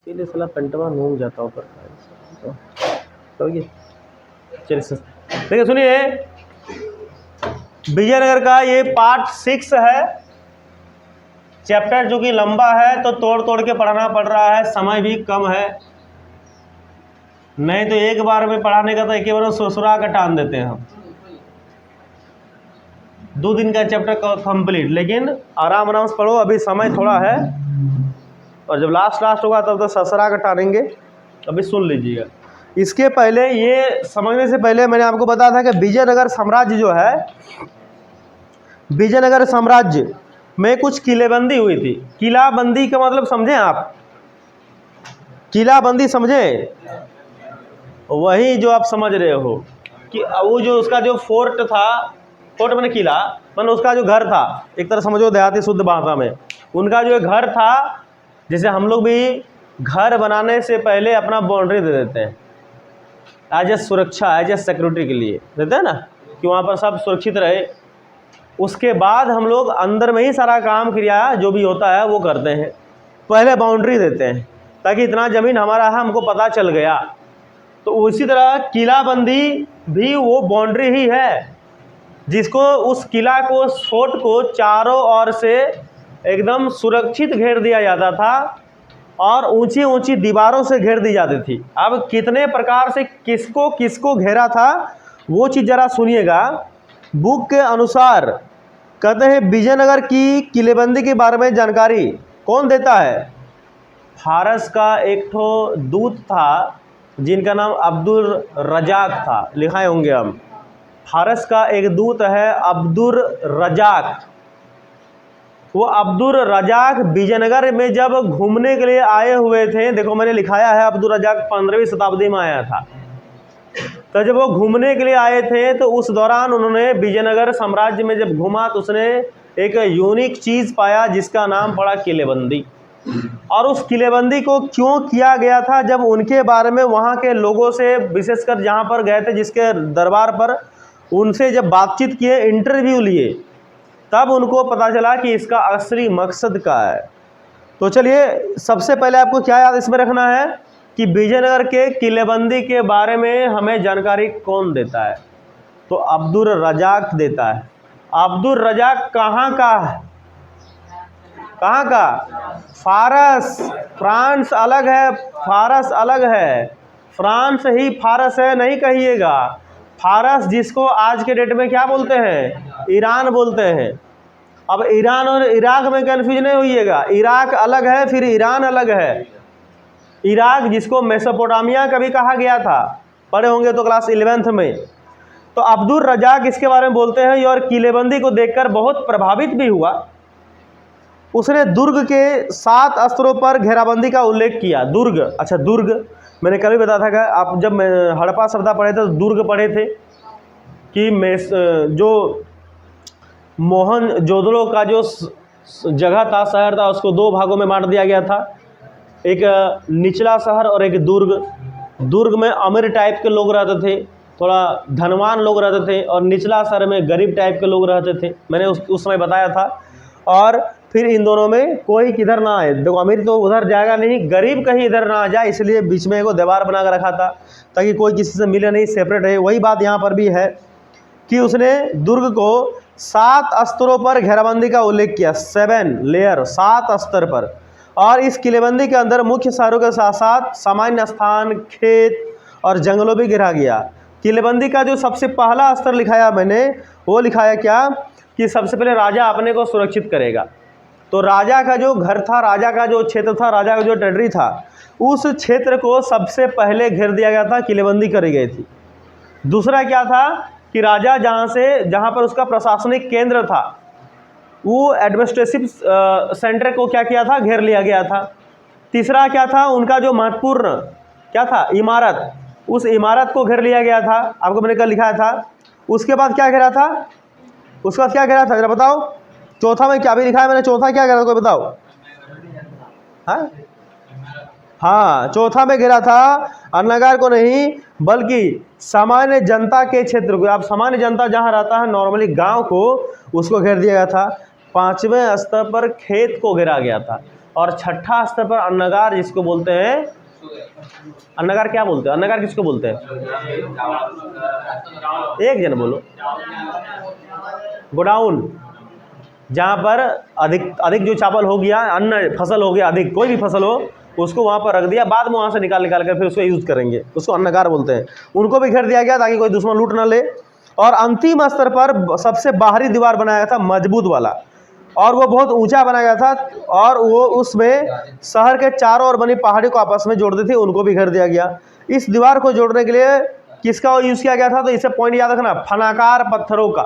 इसलिए साला पेंटवा घूम जाता ऊपर तो चलिए देखिए सुनिए, विजयनगर का ये पार्ट 6 है। चैप्टर जो कि लंबा है तो तोड़ तोड़ के पढ़ना पड़ रहा है, समय भी कम है, नहीं तो एक बार में पढ़ाने का तो एक ही बार सुसुरा का टान देते हैं हम। 2 दिन का चैप्टर कंप्लीट, लेकिन आराम आराम से पढ़ो, अभी समय थोड़ा है, और जब लास्ट होगा तब तो ससुरा का टानेंगे। अभी सुन लीजिएगा। इसके पहले, ये समझने से पहले मैंने आपको बताया था कि विजयनगर साम्राज्य जो है, विजयनगर साम्राज्य में कुछ किलेबंदी हुई थी। किलाबंदी का मतलब समझें आप? किलाबंदी समझें? वही जो आप समझ रहे हो कि वो जो उसका जो फोर्ट था, फोर्ट मैंने किला मैंने उसका जो घर था, एक तरह समझो देहाती शुद्ध भाषा में, उनका जो घर था, जैसे हम लोग भी घर बनाने से पहले अपना बाउंड्री दे देते हैं एज ए सुरक्षा, एज ए सिक्योरिटी के लिए देते हैं ना, कि वहाँ पर सब सुरक्षित रहे। उसके बाद हम लोग अंदर में ही सारा काम क्रिया जो भी होता है वो करते हैं। पहले बाउंड्री देते हैं ताकि इतना ज़मीन हमारा है हमको पता चल गया। तो उसी तरह किलाबंदी भी वो बाउंड्री ही है, जिसको उस किला को, फोर्ट को चारों ओर से एकदम सुरक्षित घेर दिया जाता था और ऊंची ऊंची दीवारों से घेर दी जाती थी। अब कितने प्रकार से किसको किसको घेरा था वो चीज़ ज़रा सुनिएगा। बुक के अनुसार कहते हैं विजयनगर की किलेबंदी के बारे में जानकारी कौन देता है? फारस का एक ठो दूत था जिनका नाम अब्दुल रजाक था, लिखाए होंगे हम। फारस का एक दूत है अब्दुल रजाक। वो अब्दुल रजाक विजयनगर में जब घूमने के लिए आए हुए थे, देखो मैंने लिखाया है अब्दुल रजाक 15वीं शताब्दी में आया था। तो जब वो घूमने के लिए आए थे तो उस दौरान उन्होंने विजयनगर साम्राज्य में जब घूमा तो उसने एक यूनिक चीज़ पाया जिसका नाम पड़ा किलेबंदी। और उस किलेबंदी को क्यों किया गया था, जब उनके बारे में वहाँ के लोगों से, विशेषकर जहाँ पर गए थे जिसके दरबार पर, उनसे जब बातचीत किए, इंटरव्यू लिए, तब उनको पता चला कि इसका असली मकसद क्या है। तो चलिए सबसे पहले आपको क्या याद इसमें रखना है कि विजयनगर के किलेबंदी के बारे में हमें जानकारी कौन देता है? तो अब्दुल रजाक देता है। अब्दुल रजाक कहाँ का है? कहाँ का? फारस। फ्रांस अलग है, फारस अलग है। फ्रांस ही फारस है नहीं कहिएगा। फारस जिसको आज के डेट में क्या बोलते हैं? ईरान बोलते हैं। अब ईरान और इराक में कन्फ्यूज नहीं होइएगा, इराक अलग है फिर ईरान अलग है। इराक जिसको मेसोपोटामिया कभी कहा गया था, पढ़े होंगे तो क्लास 11th में। तो अब्दुल रजाक इसके बारे में बोलते हैं और किलेबंदी को देखकर बहुत प्रभावित भी हुआ। उसने दुर्ग के 7 स्तरों पर घेराबंदी का उल्लेख किया। दुर्ग, अच्छा दुर्ग मैंने कभी बताया था कि आप जब हड़प्पा सभ्यता पढ़े थे तो दुर्ग पढ़े थे कि जो मोहनजोदड़ो का जो जगह था, शहर था, उसको 2 भागों में बांट दिया गया था, एक निचला शहर और एक दुर्ग। दुर्ग में अमीर टाइप के लोग रहते थे, थोड़ा धनवान लोग रहते थे, और निचला शहर में गरीब टाइप के लोग रहते थे, मैंने उस समय बताया था। और फिर इन दोनों में कोई किधर ना आए, देखो अमीर तो उधर जाएगा नहीं, गरीब कहीं इधर ना आ जाए, इसलिए बीच में एक दीवार बना कर रखा था ताकि कोई किसी से मिले नहीं, सेपरेट रहे। वही बात यहाँ पर भी है कि उसने दुर्ग को 7 स्तरों पर घेराबंदी का उल्लेख किया, 7 लेयर, 7 स्तर पर। और इस किलेबंदी के अंदर मुख्य शहरों के साथ साथ सामान्य स्थान, खेत और जंगलों भी गिरा गया। किलेबंदी का जो सबसे पहला स्तर लिखाया मैंने, वो लिखाया क्या कि सबसे पहले राजा अपने को सुरक्षित करेगा। तो राजा का जो घर था, राजा का जो क्षेत्र था, राजा का जो टेरिटरी था, उस क्षेत्र को सबसे पहले घेर दिया गया था, किलेबंदी करी गई थी। दूसरा क्या था कि राजा जहाँ पर उसका प्रशासनिक केंद्र था, वो एडमिनिस्ट्रेटिव सेंटर को क्या किया था? घेर लिया गया था। तीसरा क्या था? उनका जो महत्वपूर्ण क्या था? इमारत, उस इमारत को घेर लिया गया था, आपको मैंने कल लिखाया था। उसके बाद क्या घेरा था? उसका क्या घेरा था जरा बताओ? चौथा में क्या भी लिखा है मैंने, चौथा क्या घेरा था कोई बताओ? हाँ, चौथा में घेरा था अन्नगार को नहीं, बल्कि सामान्य जनता के क्षेत्र को। आप सामान्य जनता जहाँ रहता है नॉर्मली गांव को, उसको घेर दिया गया था। 5वें स्तर पर खेत को घेरा गया था। और छठा स्तर पर अन्नागार जिसको बोलते हैं, अन्नागार क्या बोलते हैं, अन्नागार किसको बोलते हैं, एक जन बोलो, गोडाउन, जहाँ पर अधिक जो चावल हो गया, अन्न फसल हो गया, अधिक कोई भी फसल हो उसको वहाँ पर रख दिया, बाद में वहाँ से निकाल कर फिर उसको यूज़ करेंगे, उसको अन्नगार बोलते हैं। उनको भी घेर दिया गया ताकि कोई दुश्मन लूट ना ले। और अंतिम स्तर पर सबसे बाहरी दीवार बनाया गया था मजबूत वाला, और वो बहुत ऊंचा बनाया गया था, और वो उसमें शहर के चारों ओर बनी पहाड़ी को आपस में जोड़ती थी, उनको भी घेर दिया गया। इस दीवार को जोड़ने के लिए किसका यूज़ किया गया था, तो इसे पॉइंट याद रखना, फनाकार पत्थरों का।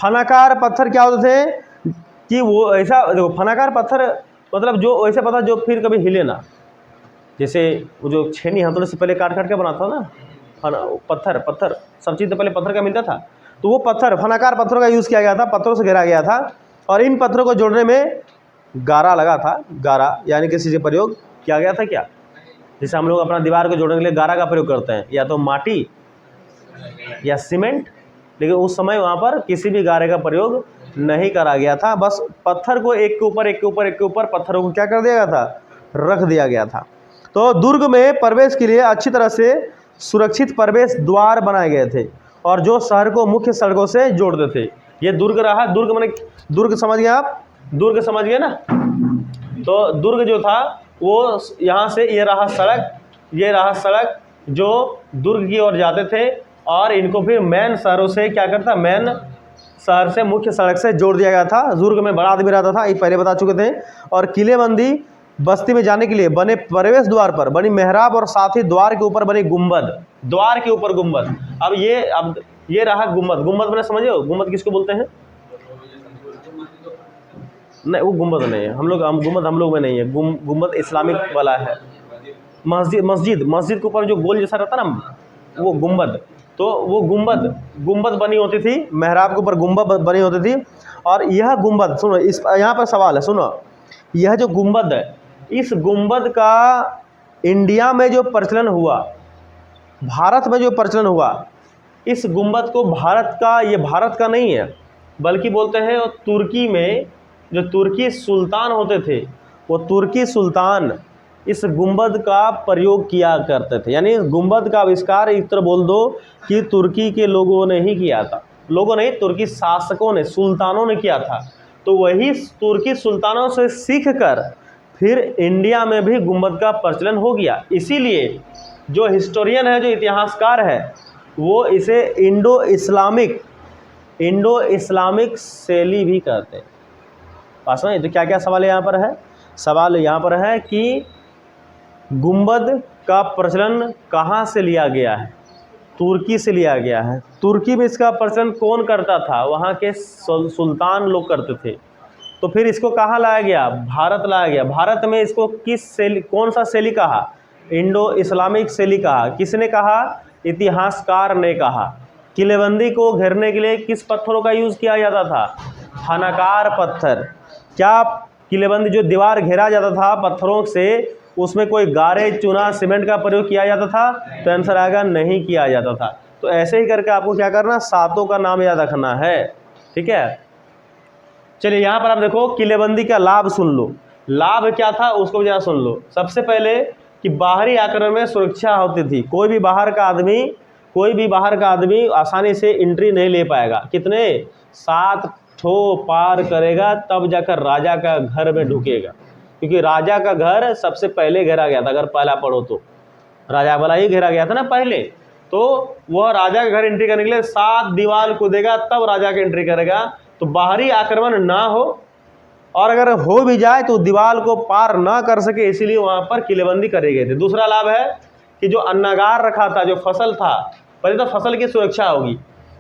फनाकार पत्थर क्या होते थे कि वो ऐसा, देखो फनाकार पत्थर मतलब जो ऐसे पत्थर जो फिर कभी हिले ना, जैसे वो जो छेनी हथौड़े से पहले काट के बनाता था ना, पत्थर सब चीज़ तो पहले पत्थर का मिलता था, तो वो पत्थर फनाकार पत्थरों का यूज़ किया गया था, पत्थरों से घेरा गया था। और इन पत्थरों को जोड़ने में गारा लगा था, गारा यानी किसी से प्रयोग किया गया था क्या, जैसे हम लोग अपना दीवार को जोड़ने के लिए गारा का प्रयोग करते हैं, या तो माटी या सीमेंट, लेकिन उस समय वहाँ पर किसी भी गारे का प्रयोग नहीं करा गया था, बस पत्थर को एक के ऊपर पत्थरों को क्या कर दिया गया था, रख दिया गया था। तो दुर्ग में प्रवेश के लिए अच्छी तरह से सुरक्षित प्रवेश द्वार बनाए गए थे, और जो शहर को मुख्य सड़कों से जोड़ते थे। ये दुर्ग रहा, दुर्ग माने दुर्ग समझ गए आप, दुर्ग समझ गए ना, तो दुर्ग जो था वो यहाँ से ये रहा सड़क जो दुर्ग की ओर जाते थे, और इनको फिर मेन शहरों से क्या करता, मेन शहर से मुख्य सड़क से जोड़ दिया गया था। दुर्ग में बड़ा आदमी रहता था, ये पहले बता चुके थे। और किलेबंदी बस्ती में जाने के लिए बने प्रवेश द्वार पर बनी मेहराब, और साथ ही द्वार के ऊपर बनी गुंबद, द्वार के ऊपर गुंबद। अब ये रहा गुंबद, मैंने समझे हो गुंबद किसको बोलते हैं, नहीं वो गुंबद नहीं है, गुंबद हम लोग में नहीं है, गुंबद इस्लामिक वाला है। मस्जिद के ऊपर जो गोल जैसा रहता ना, वो गुंबद, तो वो गुंबद बनी होती थी, मेहराब के ऊपर गुंबद बनी होती थी। और यह गुंबद, सुनो इस यहाँ पर सवाल है, सुनो, यह जो गुंबद है, इस गुंबद का इंडिया में जो प्रचलन हुआ, भारत में जो प्रचलन हुआ, इस गुंबद को ये भारत का नहीं है, बल्कि बोलते हैं तुर्की में जो तुर्की सुल्तान होते थे, वो तुर्की सुल्तान इस गुंबद का प्रयोग किया करते थे। यानी इस गुंबद का आविष्कार इस तरह बोल दो कि तुर्की के लोगों ने ही किया था, लोगों नहीं, तुर्की शासकों ने, सुल्तानों ने किया था। तो वही तुर्की सुल्तानों से सीख कर फिर इंडिया में भी गुंबद का प्रचलन हो गया। इसीलिए जो हिस्टोरियन है, जो इतिहासकार है, वो इसे इंडो इस्लामिक शैली भी कहते हैं। पास में तो क्या क्या सवाल यहाँ पर है, सवाल यहाँ पर है कि गुंबद का प्रचलन कहाँ से लिया गया है, तुर्की से लिया गया है। तुर्की में इसका प्रचलन कौन करता था, वहाँ के सुल्तान लोग करते थे। तो फिर इसको कहाँ लाया गया, भारत लाया गया। भारत में इसको कौन सा शैली कहा, इंडो इस्लामिक शैली कहा। किसने कहा, इतिहासकार ने कहा। किलेबंदी को घेरने के लिए किस पत्थरों का यूज़ किया जाता था, फनाकार पत्थर। क्या किलेबंदी जो दीवार घेरा जाता था पत्थरों से, उसमें कोई गारे, चूना, सीमेंट का प्रयोग किया जाता था, तो आंसर आएगा नहीं किया जाता था। तो ऐसे ही करके आपको क्या करना, सातों का नाम याद रखना है, ठीक है। चलिए यहाँ पर आप देखो, किलेबंदी का लाभ सुन लो, लाभ क्या था उसको भी जरा सुन लो। सबसे पहले कि बाहरी आक्रमण में सुरक्षा होती थी, कोई भी बाहर का आदमी आसानी से एंट्री नहीं ले पाएगा। कितने, 7 ठो पार करेगा तब जाकर राजा का घर में ढुकेगा, क्योंकि राजा का घर सबसे पहले घेरा गया था। अगर पहला पढ़ो तो राजा वाला ही घेरा गया था ना पहले, तो वह राजा के घर एंट्री करने के लिए 7 दीवार कूदेगा तब राजा की एंट्री करेगा। तो बाहरी आक्रमण ना हो, और अगर हो भी जाए तो दीवार को पार ना कर सके, इसीलिए वहाँ पर किलेबंदी करे गए थे। दूसरा लाभ है कि जो अन्नागार रखा था, जो फसल था, पहले तो फसल की सुरक्षा होगी,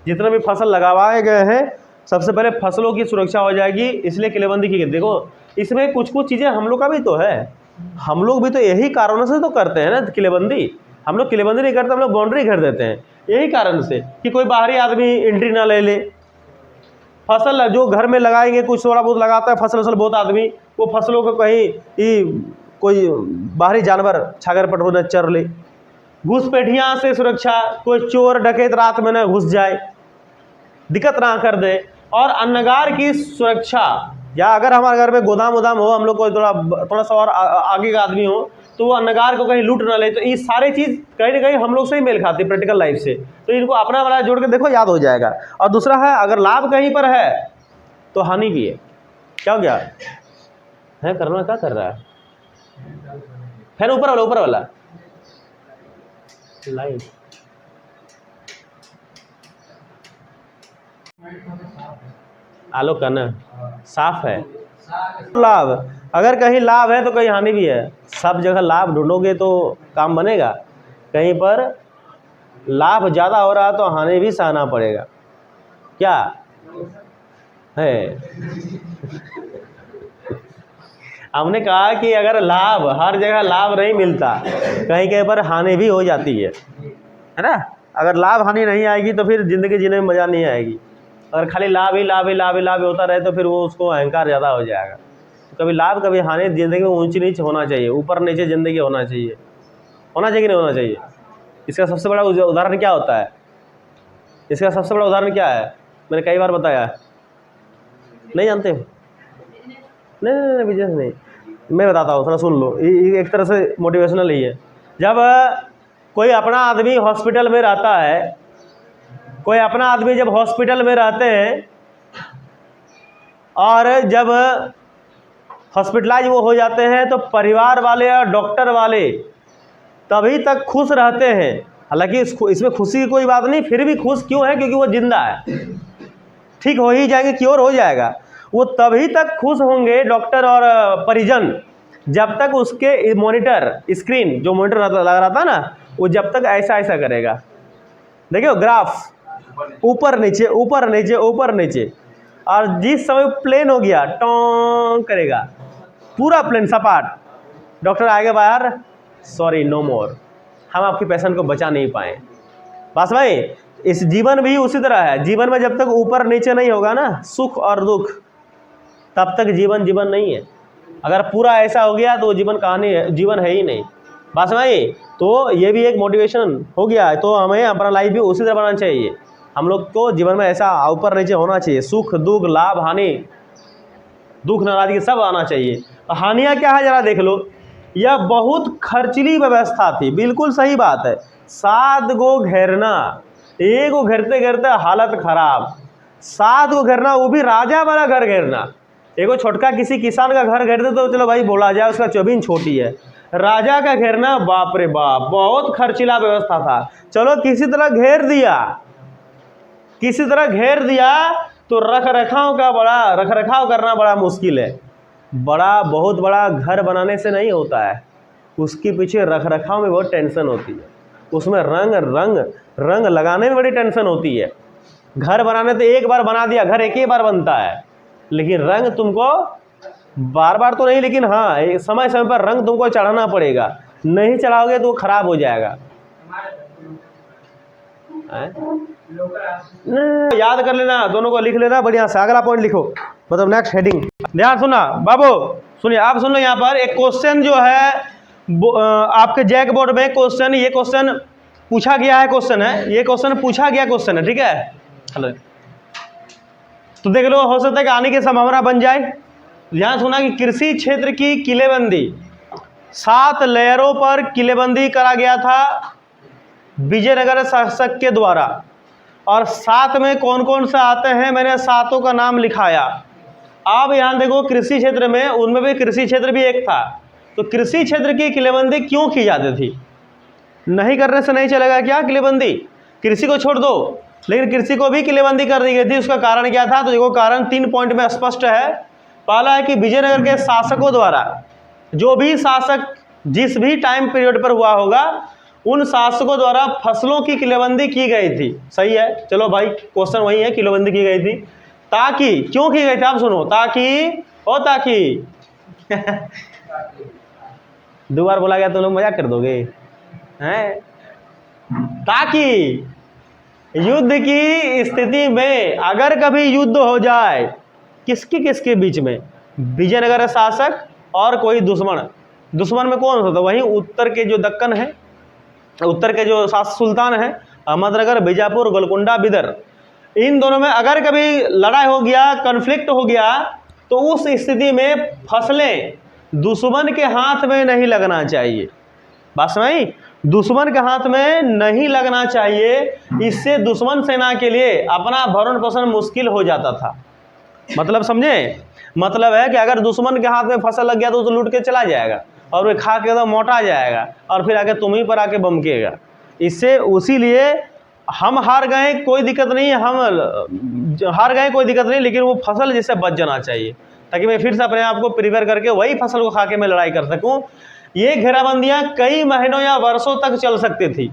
जितने भी फसल लगाए गए हैं सबसे पहले फसलों की सुरक्षा हो जाएगी, इसलिए किलेबंदी की गई। देखो इसमें कुछ चीज़ें हम लोग का भी तो है, हम लोग भी तो यही कारणों से तो करते हैं ना किलेबंदी। हम लोग किलेबंदी नहीं करते, हम लोग बाउंड्री घेर देते हैं यही कारण से कि कोई बाहरी आदमी एंट्री ना ले ले। फसल जो घर में लगाएंगे, कुछ थोड़ा बहुत लगाता है फसल बहुत आदमी, वो फसलों को कहीं कोई बाहरी जानवर छागर पटरू न चर ले। घुसपैठिया से सुरक्षा, कोई चोर डकैत रात में न घुस जाए, दिक्कत ना कर दे। और अन्नगार की सुरक्षा, या अगर हमारे घर में गोदाम वोदाम हो, हम लोग को थोड़ा सा और आगे का आदमी हो, तो वो अन्नगार को कहीं लूट ना ले। तो ये सारे चीज़ कहीं ना कहीं हम लोग से ही मेल खाती है प्रैक्टिकल लाइफ से। तो इनको अपना वाला जोड़ के देखो, याद हो जाएगा। और दूसरा है, अगर लाभ कहीं पर है तो हानि भी है। क्या हो गया है, करना क्या कर रहा है? फिर ऊपर वाला लाइट आलोक का ना साफ है। लाभ, अगर कहीं लाभ है तो कहीं हानि भी है। सब जगह लाभ ढूंढोगे तो काम बनेगा। कहीं पर लाभ ज़्यादा हो रहा तो हानि भी सहना पड़ेगा। क्या है? हमने कहा कि अगर लाभ, हर जगह लाभ नहीं मिलता, कहीं कहीं पर हानि भी हो जाती है ना। अगर लाभ हानि नहीं आएगी तो फिर ज़िंदगी जीने में मज़ा नहीं आएगी। अगर खाली लाभ ही लाभ ही लाभ ही लाभ होता रहे तो फिर वो उसको अहंकार ज़्यादा हो जाएगा। तो कभी लाभ कभी हानि, ज़िंदगी में ऊंच नीच होना चाहिए, ऊपर नीचे ज़िंदगी होना चाहिए। होना चाहिए कि नहीं होना चाहिए? इसका सबसे बड़ा उदाहरण क्या होता है? इसका सबसे बड़ा उदाहरण क्या है? मैंने कई बार बताया, नहीं जानते? नहीं बिजनेस नहीं, मैं बताता हूँ, थोड़ा सुन लो। ये एक तरह से मोटिवेशनल ही है। जब कोई अपना आदमी हॉस्पिटल में रहता है, कोई अपना आदमी जब हॉस्पिटल में रहते हैं और जब हॉस्पिटलाइज वो हो जाते हैं, तो परिवार वाले और डॉक्टर वाले तभी तक खुश रहते हैं। हालांकि इसमें खुशी की कोई बात नहीं, फिर भी खुश क्यों है? क्योंकि वो जिंदा है, ठीक हो ही जाएंगे, क्योर हो जाएगा। वो तभी तक खुश होंगे डॉक्टर और परिजन जब तक उसके मॉनिटर स्क्रीन, जो मॉनिटर लगा रहता है ना, वो जब तक ऐसा ऐसा करेगा। देखियो ग्राफ, ऊपर नीचे ऊपर नीचे ऊपर नीचे, और जिस समय प्लेन हो गया टोंग करेगा, पूरा प्लेन सपाट, डॉक्टर आएगा बाहर, सॉरी नो मोर, हम आपके पेशेंट को बचा नहीं पाए। बस भाई, इस जीवन भी उसी तरह है। जीवन में जब तक ऊपर नीचे नहीं होगा ना, सुख और दुख, तब तक जीवन जीवन नहीं है। अगर पूरा ऐसा हो गया तो वो जीवन कहानी है, जीवन है ही नहीं। बस भाई, तो ये भी एक मोटिवेशन हो गया। तो हमें अपना लाइफ भी उसी तरह बनाना चाहिए। हम लोग को जीवन में ऐसा ऊपर नीचे होना चाहिए, सुख दुख लाभ हानि, दुख नाराजगी सब आना चाहिए। हानियाँ क्या है जरा देख लो। यह बहुत खर्चीली व्यवस्था थी, बिल्कुल सही बात है। 7 गो घेरना, एक गो घेरते घेरते हालत खराब, 7 गो घेरना, वो भी राजा वाला घर घेरना। एगो छोटका किसी किसान का घर घेरते तो चलो भाई बोला जाए, उसका जमीन छोटी है। राजा का घेरना, बाप रे बाप, बहुत खर्चीला व्यवस्था था। चलो किसी तरह घेर दिया, किसी तरह घेर दिया, तो रख रखाव करना बड़ा मुश्किल है। बहुत बड़ा घर बनाने से नहीं होता है, उसके पीछे रख रखाव में बहुत टेंशन होती है। उसमें रंग लगाने में बड़ी टेंशन होती है। घर बनाने तो एक बार बना दिया, घर एक ही बार बनता है, लेकिन रंग तुमको बार बार तो नहीं, लेकिन हाँ समय समय पर रंग तुमको चढ़ाना पड़ेगा। नहीं चढ़ाओगे तो खराब हो जाएगा। याद कर लेना, दोनों को लिख लेना बढ़िया से। अगला पॉइंट लिखो, मतलब नेक्स्ट हेडिंग। ध्यान सुना बाबू, सुनिए आप सुनो। यहाँ पर एक क्वेश्चन जो है आपके जैक बोर्ड में क्वेश्चन, ये क्वेश्चन पूछा गया है, क्वेश्चन है ये, क्वेश्चन पूछा गया क्वेश्चन है, ठीक है। हेलो, तो देख लो, हो सकता है कि आने की संभावना बन जाए। ध्यान सुना कि कृषि क्षेत्र की किलेबंदी, 7 लेयरों पर किलेबंदी करा गया था विजयनगर शासक के द्वारा। और 7 में कौन कौन से आते हैं, मैंने 7 का नाम लिखाया। अब यहाँ देखो, कृषि क्षेत्र में, उनमें भी कृषि क्षेत्र भी एक था। तो कृषि क्षेत्र की किलेबंदी क्यों की जाती थी? नहीं करने से नहीं चलेगा क्या किलेबंदी? कृषि को छोड़ दो, लेकिन कृषि को भी किलेबंदी कर दी गई थी। उसका कारण क्या था? तो देखो, कारण 3 पॉइंट में स्पष्ट है। पहला है कि विजयनगर के शासकों द्वारा, जो भी शासक जिस भी टाइम पीरियड पर हुआ होगा, उन शासकों द्वारा फसलों की किलेबंदी की गई थी। सही है, चलो भाई, क्वेश्चन वही है, किलेबंदी की गई थी। ताकि, क्यों की गई थी आप सुनो, ताकि दो बार बोला गया तो लोग मजाक कर दोगे हैं। ताकि युद्ध की स्थिति में अगर कभी युद्ध हो जाए, किसके बीच में, विजयनगर शासक और कोई दुश्मन में कौन होता? वहीं उत्तर के जो दक्कन है, उत्तर के जो सुल्तान है, अहमदनगर, बीजापुर, गोलकुंडा, बिदर, इन दोनों में अगर कभी लड़ाई हो गया, कन्फ्लिक्ट हो गया, तो उस स्थिति में फसलें दुश्मन के हाथ में नहीं लगना चाहिए। बात समझ, दुश्मन के हाथ में नहीं लगना चाहिए। इससे दुश्मन सेना के लिए अपना भरण पोषण मुश्किल हो जाता था। मतलब समझे, मतलब है कि अगर दुश्मन के हाथ में फसल लग गया तो लूट के चला जाएगा और वे खा के तो मोटा जाएगा और फिर आके तुम ही पर आके बमकेगा। इससे उसी लिए हम हार गए कोई दिक्कत नहीं, हम हार गए कोई दिक्कत नहीं, लेकिन वो फसल जिससे बच जाना चाहिए ताकि मैं फिर से अपने आप को प्रिपेयर करके वही फसल को खा के मैं लड़ाई कर सकूं। ये घेराबंदियां कई महीनों या वर्षों तक चल सकती थी।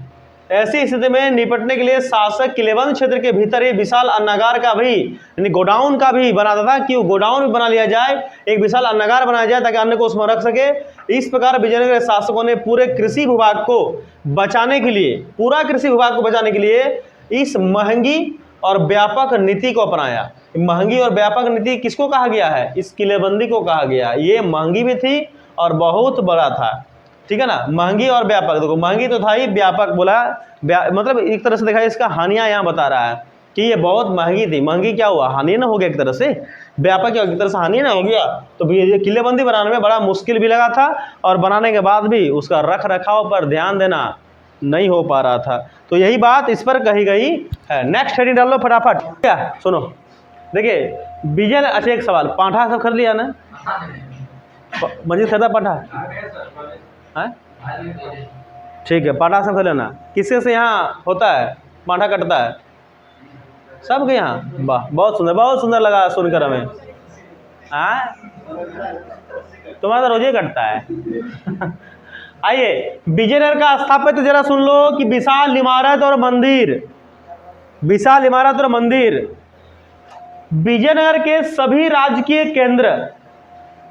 ऐसी स्थिति में निपटने के लिए शासक किलेबंद क्षेत्र के भीतर एक विशाल अन्नागार का भी यानी गोडाउन का भी बनाता था कि वो गोडाउन भी बना लिया जाए, एक विशाल अन्नागार बनाया जाए ताकि अन्न को उसमें रख सके। इस प्रकार विजयनगर के शासकों ने पूरे कृषि विभाग को बचाने के लिए, पूरा कृषि विभाग को बचाने के लिए इस महंगी और व्यापक नीति को अपनाया। महंगी और व्यापक नीति किसको कहा गया है? इस किलेबंदी को कहा गया। ये महंगी भी थी और बहुत बड़ा था, ठीक है ना। महंगी और व्यापक, देखो महंगी तो था ही, व्यापक बोला मतलब एक तरह से देखा इसका हानियां यहाँ बता रहा है कि ये बहुत महंगी थी। महंगी क्या हुआ? हानि ना हो गया एक तरह से, व्यापक एक तरह से हानि ना हो गया। तो ये किलेबंदी बनाने में बड़ा मुश्किल भी लगा था और बनाने के बाद भी उसका रख रखाव पर ध्यान देना नहीं हो पा रहा था। तो यही बात इस पर कही गई है। नेक्स्ट हेडिंग डाल लो फटाफट। क्या सुनो, देखिए विजय, अच्छा एक सवाल, पांठा सब खरीद लिया ना? मंजिल खरीदा पांठा? ठीक है, पांठा सब खरीद लेना। किसके से यहाँ होता है पांठा कटता है? सबके यहाँ? वाह, बहुत सुंदर लगा सुनकर हमें। तुम्हारा तो रोज ही कटता है। आइए, विजयनगर का स्थापत्य तो जरा सुन लो कि विशाल इमारत और मंदिर, विशाल इमारत और मंदिर। विजयनगर के सभी राजकीय केंद्र,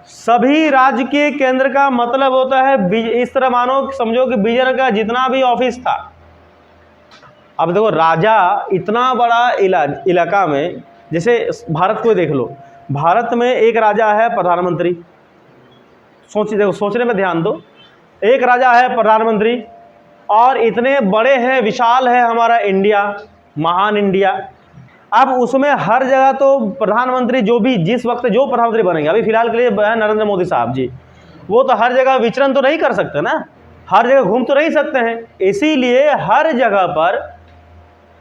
सभी राजकीय केंद्र का मतलब होता है इस तरह मानो समझो कि विजयनगर का जितना भी ऑफिस था। अब देखो राजा इतना बड़ा इलाका में, जैसे भारत को देख लो, भारत में एक राजा है प्रधानमंत्री, देखो सोचने में ध्यान दो, एक राजा है प्रधानमंत्री और इतने बड़े हैं, विशाल है हमारा इंडिया, महान इंडिया। अब उसमें हर जगह तो प्रधानमंत्री जो भी जिस वक्त जो प्रधानमंत्री बनेंगे, अभी फिलहाल के लिए नरेंद्र मोदी साहब जी, वो तो हर जगह विचरण तो नहीं कर सकते ना, हर जगह घूम तो नहीं सकते हैं। इसीलिए हर जगह पर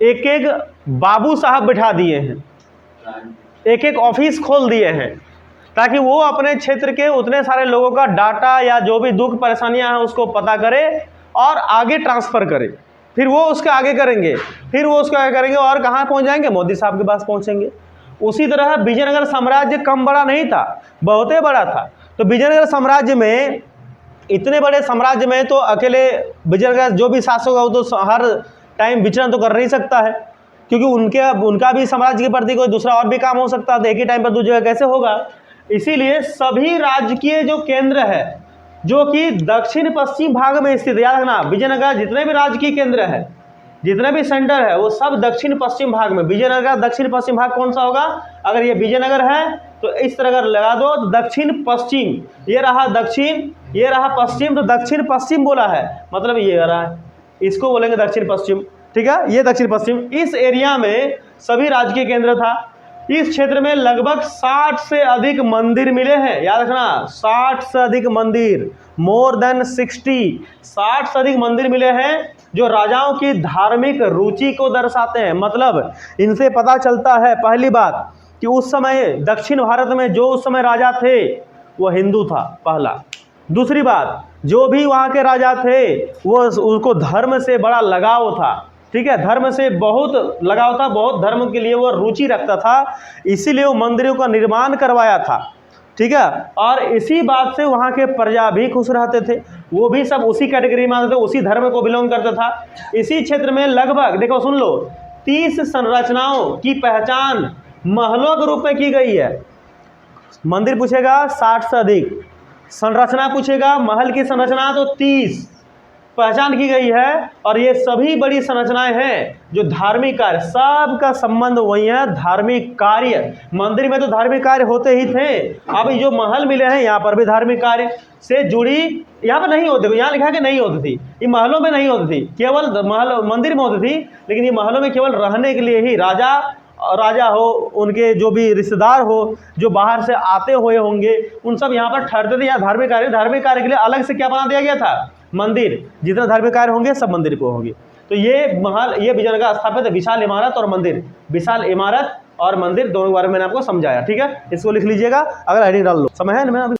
एक एक बाबू साहब बिठा दिए हैं, एक एक ऑफिस खोल दिए हैं ताकि वो अपने क्षेत्र के उतने सारे लोगों का डाटा या जो भी दुख परेशानियां हैं उसको पता करे और आगे ट्रांसफ़र करे। फिर वो उसके आगे करेंगे, फिर वो उसके आगे करेंगे और कहाँ पहुँच जाएंगे? मोदी साहब के पास पहुँचेंगे। उसी तरह विजयनगर साम्राज्य कम बड़ा नहीं था, बहुत ही बड़ा था। तो विजयनगर साम्राज्य में, इतने बड़े साम्राज्य में तो अकेले विजयनगर जो भी शासक होगा वो तो हर टाइम विचरण तो कर नहीं सकता है, क्योंकि उनका भी साम्राज्य के प्रति कोई दूसरा और भी काम हो सकता है, तो एक ही टाइम पर दूसरी जगह कैसे होगा। इसीलिए सभी राजकीय जो केंद्र है जो कि दक्षिण पश्चिम भाग में स्थित, याद रखना विजयनगर जितने भी राजकीय केंद्र है, जितने भी सेंटर है वो सब दक्षिण पश्चिम भाग में। विजयनगर का दक्षिण पश्चिम भाग कौन सा होगा? अगर ये विजयनगर है तो इस तरह अगर लगा दो तो दक्षिण पश्चिम, ये रहा दक्षिण, ये रहा पश्चिम, तो दक्षिण पश्चिम बोला है मतलब ये रहा है, इसको बोलेंगे दक्षिण पश्चिम, ठीक है, ये दक्षिण पश्चिम। इस एरिया में सभी राजकीय केंद्र था। इस क्षेत्र में लगभग 60 से अधिक मंदिर मिले हैं, याद रखना 60 से अधिक मंदिर, मोर देन 60 से अधिक मंदिर मिले हैं जो राजाओं की धार्मिक रुचि को दर्शाते हैं। मतलब इनसे पता चलता है पहली बात कि उस समय दक्षिण भारत में जो उस समय राजा थे वो हिंदू था, पहला। दूसरी बात, जो भी वहाँ के राजा थे वो उनको धर्म से बड़ा लगाव था, ठीक है, धर्म से बहुत लगाव था, बहुत धर्म के लिए वो रुचि रखता था, इसीलिए वो मंदिरों का निर्माण करवाया था, ठीक है। और इसी बात से वहाँ के प्रजा भी खुश रहते थे, वो भी सब उसी कैटेगरी में आते थे, उसी धर्म को बिलोंग करता था। इसी क्षेत्र में लगभग देखो सुन लो 30 संरचनाओं की पहचान महलों के रूप में की गई है। मंदिर पूछेगा 60 से अधिक, संरचना पूछेगा महल की संरचना तो 30 पहचान की गई है। और ये सभी बड़ी संरचनाएं हैं जो धार्मिक कार्य, सबका संबंध वही है, धार्मिक कार्य। मंदिर में तो धार्मिक कार्य होते ही थे, अब जो महल मिले हैं यहाँ पर भी धार्मिक कार्य से जुड़ी, यहाँ पर नहीं होती, यहाँ लिखा कि नहीं होती थी, ये महलों में नहीं होती थी, केवल महल मंदिर में होती थी, लेकिन ये महलों में केवल रहने के लिए ही राजा राजा हो, उनके जो भी रिश्तेदार हो, जो बाहर से आते हुए होंगे, उन सब यहाँ पर ठहरते थे। या धार्मिक कार्य के लिए अलग से क्या बना दिया गया था? मंदिर। जितने धार्मिक कार्य होंगे सब मंदिर को होंगे। तो ये महल, ये विजयनगर का स्थापित विशाल इमारत और मंदिर, विशाल इमारत और मंदिर दोनों के बारे में मैंने आपको समझाया। ठीक है, इसको लिख लीजिएगा, अगर हेडिंग डाल लो। समय है ना? मैं